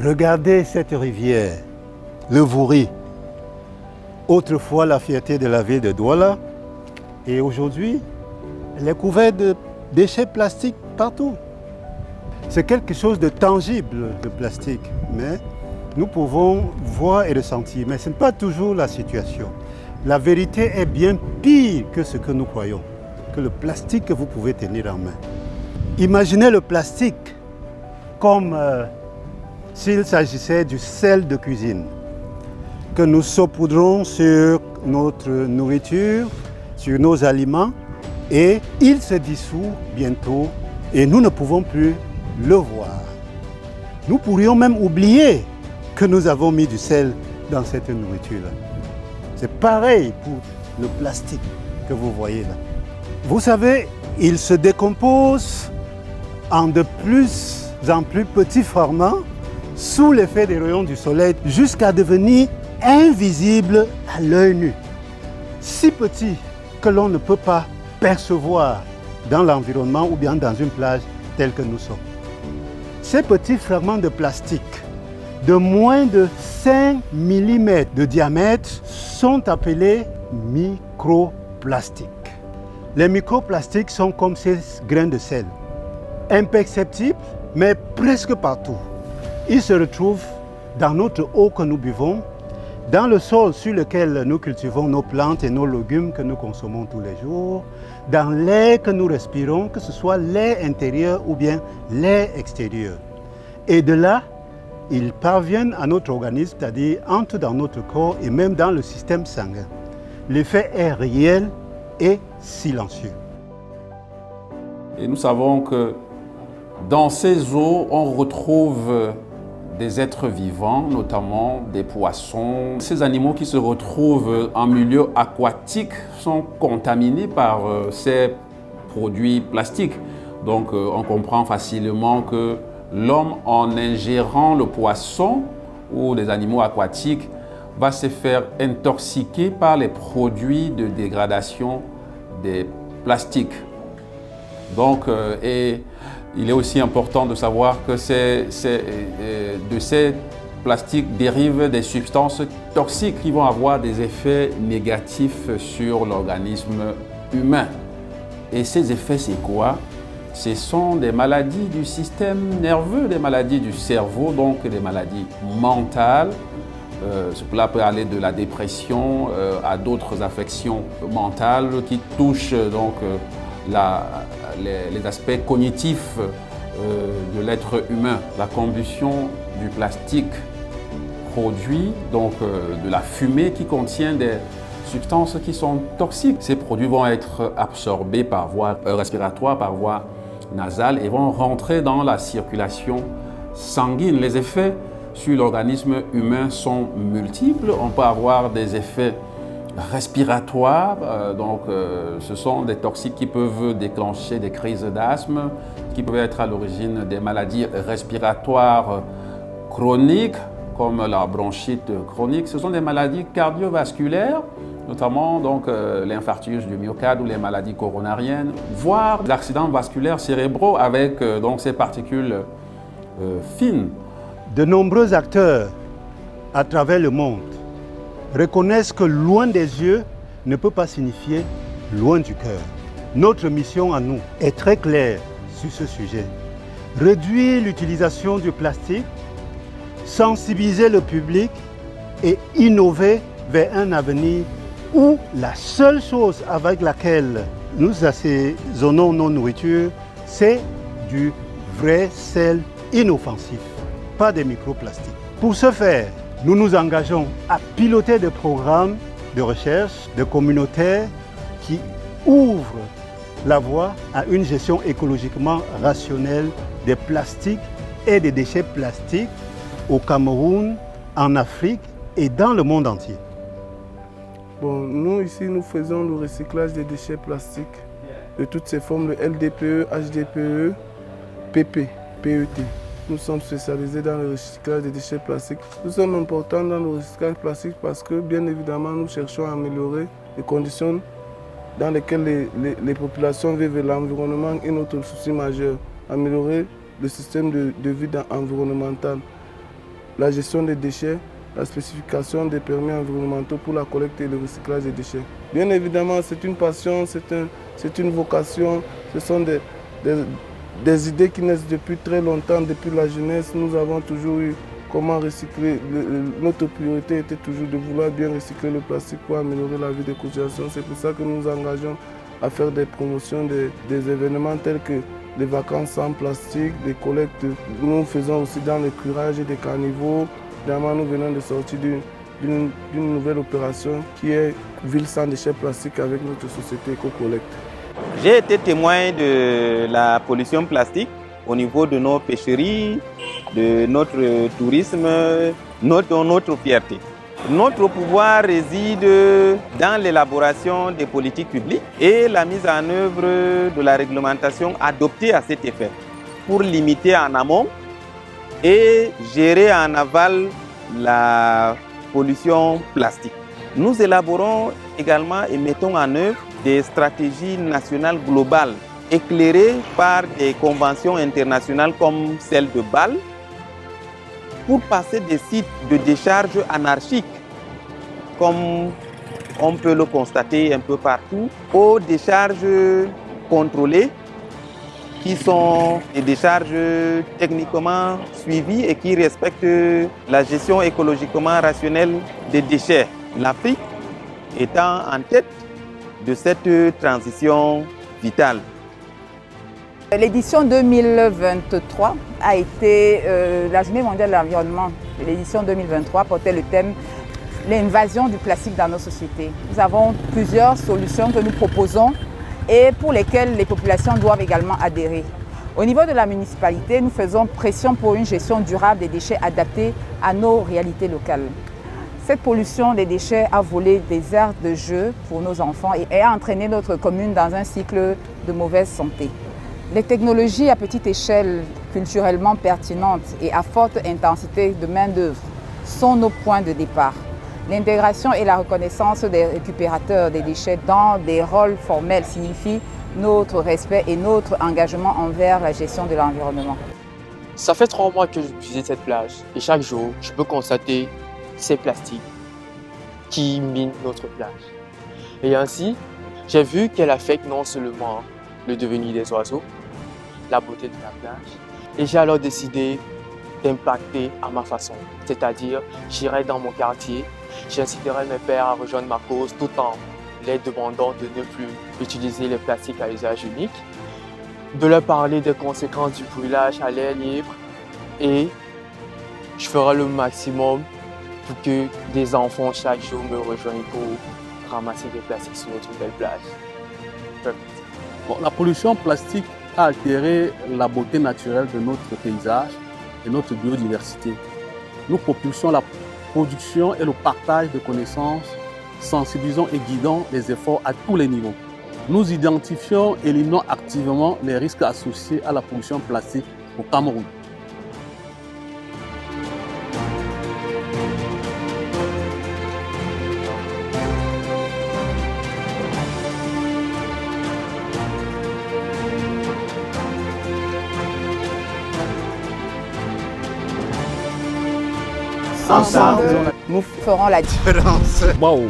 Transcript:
Regardez cette rivière, le Vouri, autrefois la fierté de la ville de Douala, et aujourd'hui, elle est couverte de déchets plastiques partout. C'est quelque chose de tangible, le plastique, mais nous pouvons voir et ressentir, mais ce n'est pas toujours la situation. La vérité est bien pire que ce que nous croyons, que le plastique que vous pouvez tenir en main. Imaginez le plastique comme s'il s'agissait du sel de cuisine que nous saupoudrons sur notre nourriture, sur nos aliments, et il se dissout bientôt et nous ne pouvons plus le voir. Nous pourrions même oublier que nous avons mis du sel dans cette nourriture-là. C'est pareil pour le plastique que vous voyez là. Vous savez, il se décompose en de plus en plus petits fragments sous l'effet des rayons du soleil jusqu'à devenir invisible à l'œil nu. Si petit que l'on ne peut pas percevoir dans l'environnement ou bien dans une plage telle que nous sommes. Ces petits fragments de plastique de moins de 5 mm de diamètre sont appelés microplastiques. Les microplastiques sont comme ces grains de sel, imperceptibles mais presque partout. Ils se retrouvent dans notre eau que nous buvons, dans le sol sur lequel nous cultivons nos plantes et nos légumes que nous consommons tous les jours, dans l'air que nous respirons, que ce soit l'air intérieur ou bien l'air extérieur. Et de là, ils parviennent à notre organisme, c'est-à-dire entrent dans notre corps et même dans le système sanguin. L'effet est réel et silencieux. Et nous savons que dans ces eaux, on retrouve des êtres vivants, notamment des poissons. Ces animaux qui se retrouvent en milieu aquatique sont contaminés par ces produits plastiques. Donc on comprend facilement que l'homme, en ingérant le poisson ou des animaux aquatiques, va se faire intoxiquer par les produits de dégradation des plastiques. Donc, et il est aussi important de savoir que de ces plastiques dérivent des substances toxiques qui vont avoir des effets négatifs sur l'organisme humain. Et ces effets, c'est quoi? Ce sont des maladies du système nerveux, des maladies du cerveau, donc des maladies mentales. Cela peut aller de la dépression à d'autres affections mentales qui touchent donc les aspects cognitifs de l'être humain. La combustion du plastique produit donc de la fumée qui contient des substances qui sont toxiques. Ces produits vont être absorbés par voie respiratoire, par voie nasale et vont rentrer dans la circulation sanguine. Les effets sur l'organisme humain sont multiples. On peut avoir des effets respiratoires, ce sont des toxiques qui peuvent déclencher des crises d'asthme, qui peuvent être à l'origine des maladies respiratoires chroniques, comme la bronchite chronique. Ce sont des maladies cardiovasculaires, notamment l'infarctus du myocarde ou les maladies coronariennes, voire l'accident vasculaire cérébraux avec ces particules fines. De nombreux acteurs à travers le monde reconnaissent que loin des yeux ne peut pas signifier loin du cœur. Notre mission à nous est très claire sur ce sujet. Réduire l'utilisation du plastique, sensibiliser le public et innover vers un avenir où la seule chose avec laquelle nous assaisonnons nos nourritures, c'est du vrai sel inoffensif, pas des microplastiques. Pour ce faire, nous nous engageons à piloter des programmes de recherche, de communautaires qui ouvrent la voie à une gestion écologiquement rationnelle des plastiques et des déchets plastiques au Cameroun, en Afrique et dans le monde entier. Bon, nous ici, nous faisons le recyclage des déchets plastiques de toutes ces formes de LDPE, HDPE, PP, PET. Nous sommes spécialisés dans le recyclage des déchets plastiques. Nous sommes importants dans le recyclage plastique parce que, bien évidemment, nous cherchons à améliorer les conditions dans lesquelles les populations vivent. L'environnement est notre souci majeur. Améliorer le système de vie environnemental. la gestion des déchets, la spécification des permis environnementaux pour la collecte et le recyclage des déchets. Bien évidemment, c'est une passion, c'est une vocation, ce sont des idées qui naissent depuis très longtemps, depuis la jeunesse. Nous avons toujours eu comment recycler. Notre priorité était toujours de vouloir bien recycler le plastique pour améliorer la vie des cotisations. C'est pour ça que nous nous engageons à faire des promotions, des événements tels que les vacances sans plastique, des collectes. Nous faisons aussi dans les curages et des carnivaux. Évidemment, nous venons de sortir d'une nouvelle opération qui est Ville sans déchets plastiques avec notre société EcoCollect. J'ai été témoin de la pollution plastique au niveau de nos pêcheries, de notre tourisme, notre fierté. Notre pouvoir réside dans l'élaboration des politiques publiques et la mise en œuvre de la réglementation adoptée à cet effet pour limiter en amont et gérer en aval la pollution plastique. Nous élaborons également et mettons en œuvre des stratégies nationales globales éclairées par des conventions internationales comme celle de Bâle pour passer des sites de décharge anarchiques, comme on peut le constater un peu partout, aux décharges contrôlées qui sont des décharges techniquement suivies et qui respectent la gestion écologiquement rationnelle des déchets. L'Afrique étant en tête de cette transition vitale. L'édition 2023 a été la Journée mondiale de l'environnement. L'édition 2023 portait le thème « L'invasion du plastique dans nos sociétés ». Nous avons plusieurs solutions que nous proposons et pour lesquelles les populations doivent également adhérer. Au niveau de la municipalité, nous faisons pression pour une gestion durable des déchets adaptés à nos réalités locales. Cette pollution des déchets a volé des aires de jeu pour nos enfants et a entraîné notre commune dans un cycle de mauvaise santé. Les technologies à petite échelle, culturellement pertinentes et à forte intensité de main-d'œuvre sont nos points de départ. L'intégration et la reconnaissance des récupérateurs des déchets dans des rôles formels signifie notre respect et notre engagement envers la gestion de l'environnement. Ça fait 3 mois que je visite cette plage et chaque jour, je peux constater ces plastiques qui minent notre plage. Et ainsi, j'ai vu qu'elle affecte non seulement le devenir des oiseaux, la beauté de la plage, et j'ai alors décidé d'impacter à ma façon. C'est-à-dire, j'irai dans mon quartier, j'inciterai mes pères à rejoindre ma cause tout en les demandant de ne plus utiliser les plastiques à usage unique, de leur parler des conséquences du brûlage à l'air libre et je ferai le maximum pour que des enfants chaque jour me rejoignent pour ramasser des plastiques sur notre belle plage. Bon, la pollution plastique a altéré la beauté naturelle de notre paysage et notre biodiversité. Nous propulsons la production et le partage de connaissances, sensibilisons et guidons les efforts à tous les niveaux. Nous identifions et éliminons activement les risques associés à la pollution plastique au Cameroun. Ensemble, nous ferons la différence. Wow.